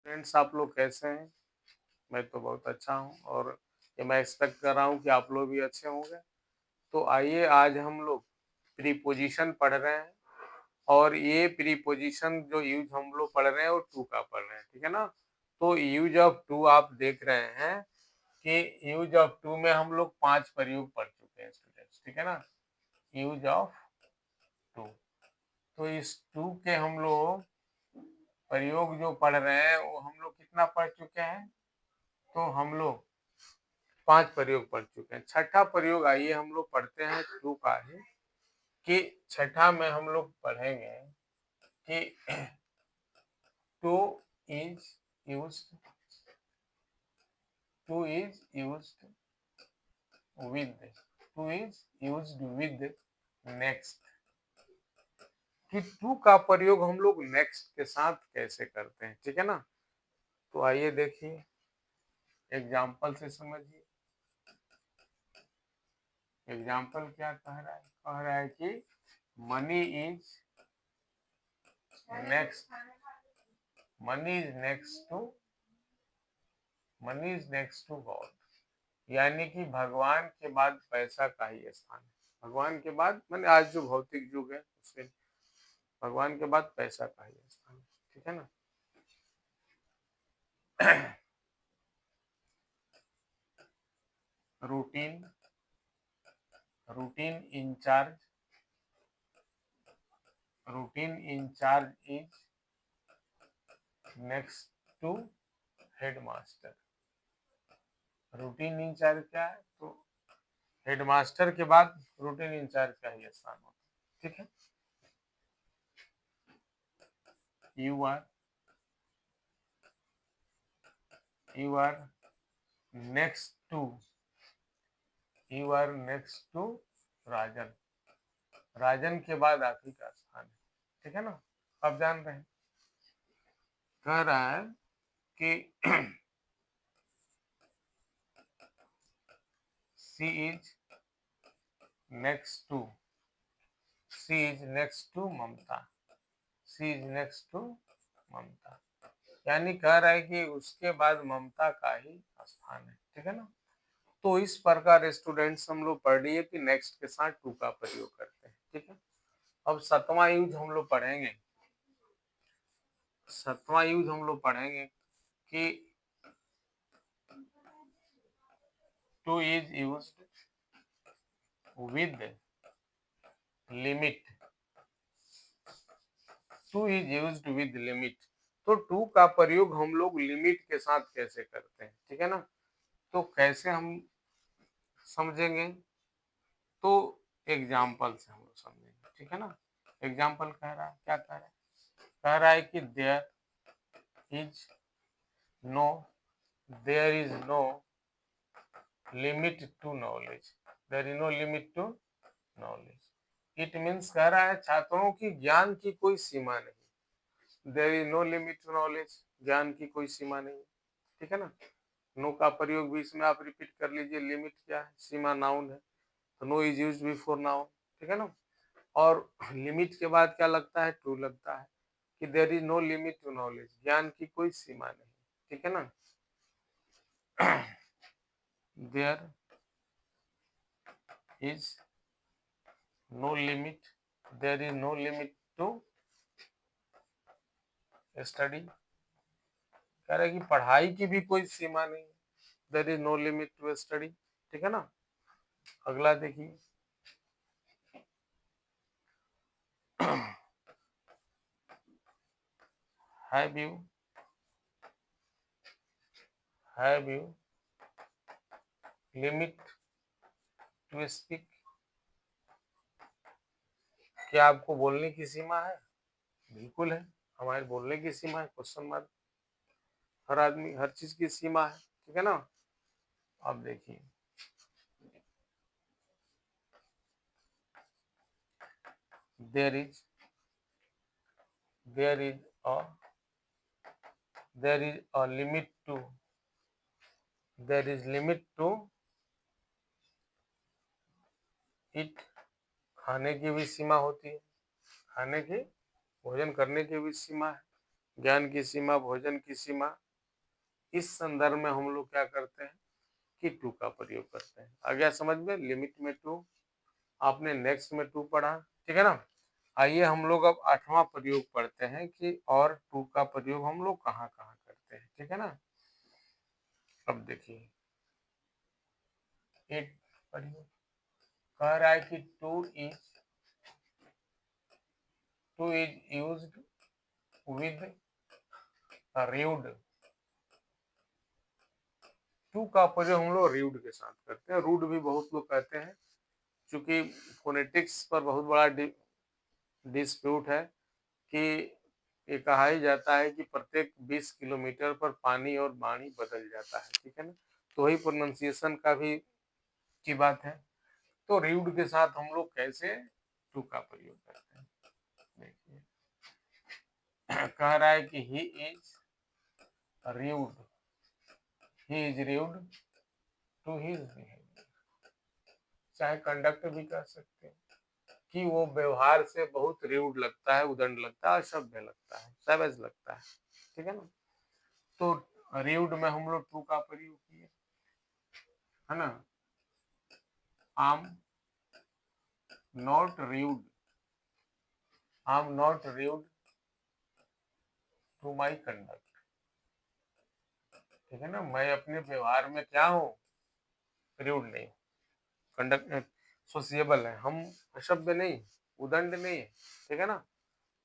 Friends, आप लोग कैसे हैं? मैं तो बहुत अच्छा हूँ और ये मैं एक्सपेक्ट कर रहा हूँ कि आप लोग भी अच्छे होंगे। तो आइए आज हम लोग प्रीपोजिशन पढ़ रहे हैं और ये प्रीपोजिशन जो यूज हम लोग पढ़ रहे हैं वो टू का पढ़ रहे हैं, ठीक है ना? तो यूज ऑफ टू आप देख रहे हैं कि यूज ऑफ टू में हम लोग 5 प्रयोग पढ़ चुके हैं स्टूडेंट्स, ठीक है ना? Use of to. तो इस टू के हम लोग प्रयोग जो पढ़ रहे हैं वो हम लोग कितना पढ़ चुके हैं? तो हम लोग 5 प्रयोग पढ़ चुके हैं। छठा प्रयोग आइए हम लोग पढ़ते हैं टू का ही, कि छठा में हम लोग पढ़ेंगे कि to is used to is used with two is used with next, कि टू का प्रयोग हम लोग नेक्स्ट के साथ कैसे करते हैं, ठीक है ना? तो आइए देखिए, एग्जाम्पल से समझिए। एग्जाम्पल क्या कह रहा है कि money is next money is next to money is next to God, यानी कि भगवान के बाद पैसा का ही स्थान है। भगवान के बाद मैंने आज जो भौतिक युग है उसके भगवान के बाद पैसा का ही स्थान है, ठीक है ना? Routine routine incharge is next to headmaster. Routine incharge क्या है? तो हेडमास्टर के बाद रूटीन इंचार्ज का ही स्थान होता है, ठीक है? You are you are next to Rajan. Rajan के बाद आप ही का स्थान है, ठीक है ना? आप जान रहे हैं, कह रहा है कि she is next to Mamata. She is next to Mamata, यानी कह रहा है कि उसके बाद ममता का ही स्थान है, ठीक है ना? तो इस प्रकार स्टूडेंट्स हम लोग पढ़ रही है कि नेक्स्ट के साथ टू का प्रयोग करते हैं, ठीक है? अब सातवां यूज हम लोग पढ़ेंगे। कि to is used with limit. To is used with limit, तो टू का प्रयोग हम लोग लिमिट के साथ कैसे करते हैं, ठीक है ना? तो कैसे हम समझेंगे? तो एग्जाम्पल से हम लोग समझेंगे, ठीक है ना? एग्जाम्पल कह रहा है, क्या कह रहा है कि is no there is no limit to knowledge. There is no limit to knowledge. It means कह रहा है छात्रों की ज्ञान की कोई सीमा नहीं। There is no limit to knowledge, ज्ञान की कोई सीमा नहीं, ठीक है ना? नो का प्रयोग भी इसमें आप रिपीट कर लीजिए। लिमिट क्या है? सीमा नाउन है, तो no is used before noun, ठीक है ना? और लिमिट के बाद क्या लगता है? टू लगता है, कि there is no limit to knowledge, ज्ञान की कोई सीमा नहीं, ठीक है ना? There is no limit there is no limit to study. कह रहा है कि पढ़ाई की भी कोई सीमा नहीं, there is no limit to study, ठीक है ना? अगला देखिए, have you limit to speak. क्या आपको बोलने की सीमा है? बिल्कुल है, हमारे बोलने की सीमा है, क्वेश्चन मार्क। हर आदमी हर चीज की सीमा है, ठीक है ना? अब देखिए, there is there is a there is a limit to there is limit to it. खाने की भी सीमा होती है, खाने की भोजन करने की भी सीमा है, ज्ञान की सीमा, भोजन की सीमा, इस संदर्भ में हम लोग क्या करते हैं कि टू का प्रयोग करते हैं। आ गया समझ में? लिमिट में टू, आपने नेक्स्ट में टू पढ़ा, ठीक है ना। आइए हम लोग अब 8वां प्रयोग पढ़ते हैं कि और टू का प्रयोग हम लोग कहाँ कहाँ करते हैं, ठीक है ना। अब देखिए 8 प्रयोग कह रहा है कि to is used with rude. To का प्रयोग हम लोग रूड के साथ करते हैं। रूड भी बहुत लोग कहते हैं, क्योंकि फोनेटिक्स पर बहुत बड़ा डिस्प्यूट है कि ये कहा ही जाता है कि प्रत्येक 20 किलोमीटर पर पानी और वाणी बदल जाता है, ठीक है ना। तो वही प्रोनाउंसिएशन का भी की बात है। तो रूड के साथ हम लोग कैसे टू का प्रयोग करते हैं, देखिए कह रहा है कि he is rude, he is rude to his behaviour, चाहे कंडक्ट भी कह सकते हैं कि वो व्यवहार से बहुत रूड लगता है, उदंड लगता है, असभ्य लगता है, सैवेज लगता है, ठीक है ना। तो रूड में हम लोग टू का प्रयोग किए, है ना। I am not rude, I am not rude to my conduct, ठीक है ना। मैं अपने व्यवहार में क्या हूँ, रूड नहीं, कंडक्ट सोशिएबल है, हम असभ्य नहीं, उदंड नहीं है, ठीक है ना।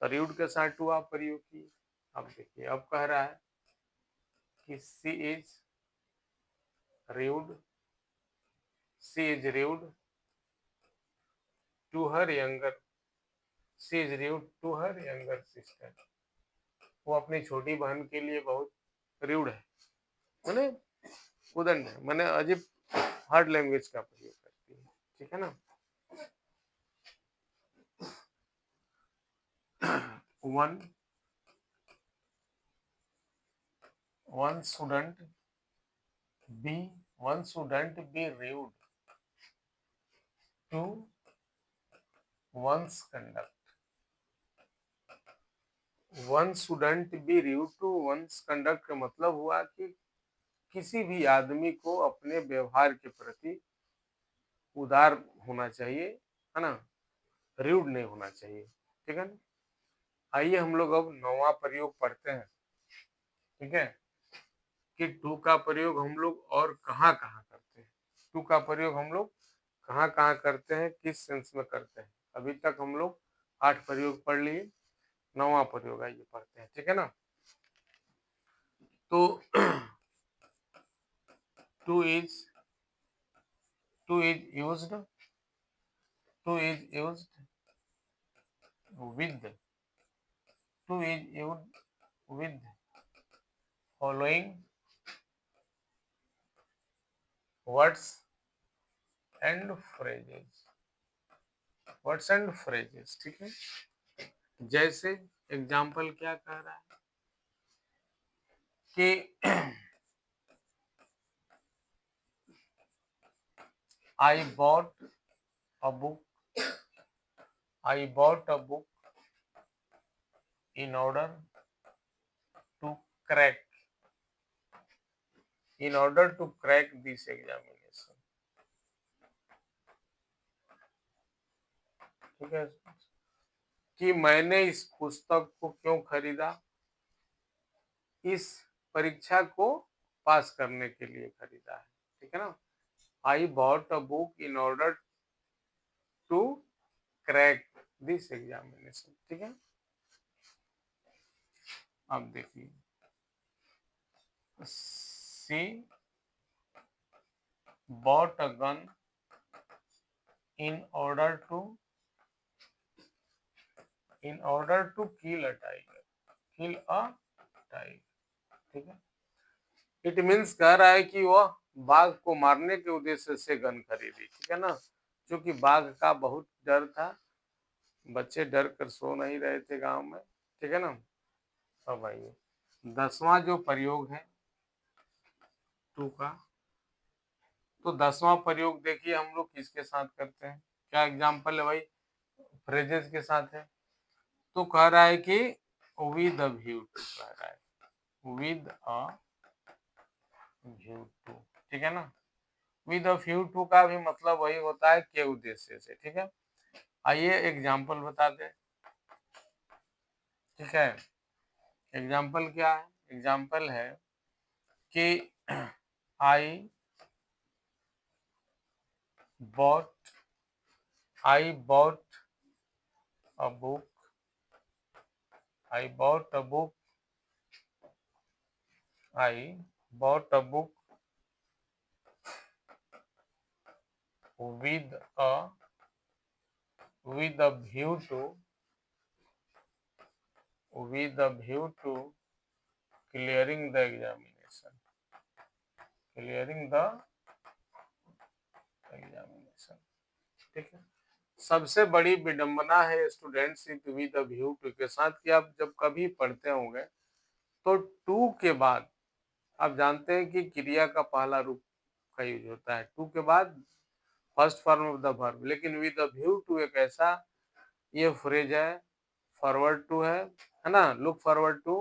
तो रूड के साथ टू आप प्रयोग किए। अब देखिए अब कह रहा है कि she is rude, she is rude to her younger, she is rude to her younger sister. वो अपनी छोटी बहन के लिए बहुत रूड है, मैंने उदंड है, मैंने अजीब हार्ड लैंग्वेज का प्रयोग करती है, ठीक है ना। One one shouldn't be one shouldn't be rude to one's conduct, one shouldn't be rude to one's conduct का मतलब हुआ कि किसी भी आदमी को अपने व्यवहार के प्रति उदार होना चाहिए, है ना, रूड नहीं होना चाहिए, ठीक है ना। आइए हम लोग अब 9वां प्रयोग पढ़ते हैं, ठीक है, कि टू का प्रयोग हम लोग और कहाँ कहाँ करते हैं। टू का प्रयोग हम लोग कहाँ कहाँ करते हैं, किस सेंस में करते हैं। अभी तक हम लोग 8 प्रयोग पढ़ लिए, 9वां प्रयोग आइए पढ़ते हैं, ठीक है ना। तो to is used, to is used with, to is used with following words and phrases, words and phrases, ठीक है। जैसे एग्जाम्पल क्या कह रहा है कि आई bought a book, I bought a book in order to crack, in order to crack this examination, ठीक है, कि मैंने इस पुस्तक को क्यों खरीदा, इस परीक्षा को पास करने के लिए खरीदा है, ठीक है ना। I bought a book in order to crack this examination, ठीक है। अब देखिए she bought a gun in order to, in order to kill a tiger, kill a tiger, ठीक है। इट मीन्स कह रहा है कि वह बाघ को मारने के उद्देश्य से गन खरीदी, ठीक है ना। क्योंकि बाघ का बहुत डर था, बच्चे डर कर सो नहीं रहे थे गांव में, ठीक है ना। अब आइए 10वां जो प्रयोग है टू का, तो 10वां प्रयोग देखिए हम लोग किसके साथ करते हैं, क्या एग्जाम्पल है भाई, फ्रेजेस के साथ है। तो कह रहा है कि विद अ व्यू टू कह रहा है, विद अ व्यू टू, ठीक है ना। विद अ व्यू टू का भी मतलब वही होता है के उद्देश्य से, ठीक है। आइए एग्जाम्पल बता दें, ठीक है। एग्जाम्पल क्या है, एग्जाम्पल है कि I bought I bought a book, I bought a book, I bought a book with a with a view to with a view to clearing the examination, clearing the examination, ठीक है। सबसे बड़ी विडंबना है students with a view to के साथ कि आप जब कभी पढ़ते होंगे तो टू के बाद आप जानते हैं कि क्रिया का पहला रूप का यूज होता है, टू के बाद first form of the verb, लेकिन विद अ व्यू टू एक ऐसा ये फ्रेज है, फॉरवर्ड टू है ना, look forward to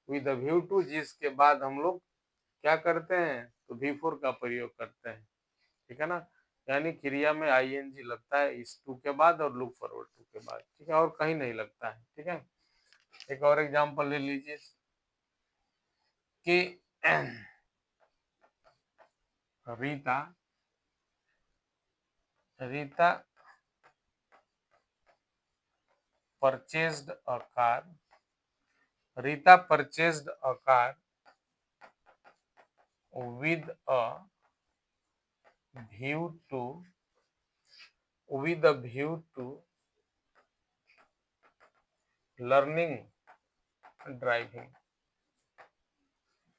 with a view to, जिसके बाद हम लोग क्या करते हैं तो वी फोर का प्रयोग करते हैं, ठीक है ना। यानी क्रिया में आईएनजी लगता है इस टू के बाद और लुक फॉरवर्ड टू के बाद, ठीक है, और कहीं नहीं लगता है, ठीक है। एक और एग्जांपल ले लीजिए कि Rita Rita purchased a car, Rita purchased a car with a view to with a view to learning driving,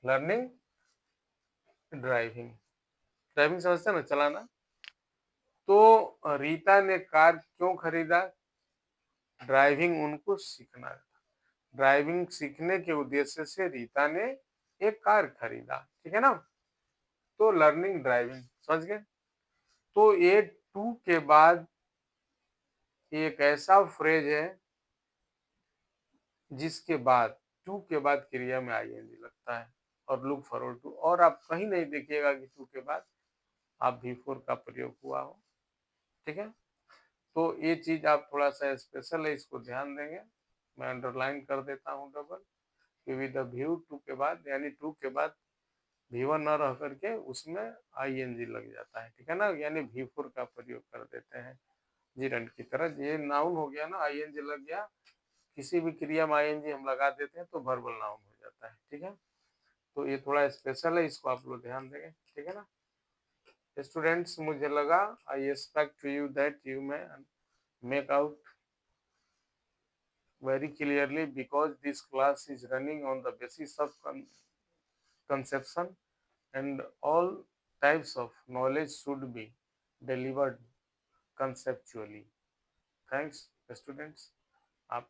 learning driving, driving समझते हैं ना, चलाना। तो रीता ने कार क्यों खरीदा, ड्राइविंग उनको सीखना था, ड्राइविंग सीखने के उद्देश्य से रीता ने एक कार खरीदा, ठीक है ना। तो लर्निंग ड्राइविंग समझ गए। तो ये टू के बाद एक ऐसा फ्रेज है जिसके बाद टू के बाद क्रिया में आईएनजी लगता है और लुक फॉरवर्ड टू, और आप कहीं नहीं देखिएगा कि टू के बाद आप भी फोर का प्रयोग हुआ हो, ठीक है। तो ये चीज आप थोड़ा सा स्पेशल है, इसको ध्यान देंगे। मैं अंडरलाइन कर देता हूँ डबल, कि विद व्यू टू के बाद यानी टू के बाद V1 न रह करके उसमें आईएनजी लग जाता है, ठीक है ना, यानी V4 का प्रयोग कर देते हैं जीरंड की तरह। ये नाउन हो गया ना, आईएनजी लग गया, किसी भी क्रिया में आईएनजी हम लगा देते हैं तो वर्बल नाउन हो जाता है, ठीक है। तो ये थोड़ा स्पेशल है, इसको आप लोग ध्यान देंगे, ठीक है ना स्टूडेंट्स। मुझे लगा I expect to you that you में make out very clearly, because this class is running on the basis of conception and all types of knowledge should be delivered conceptually. Thanks students, आप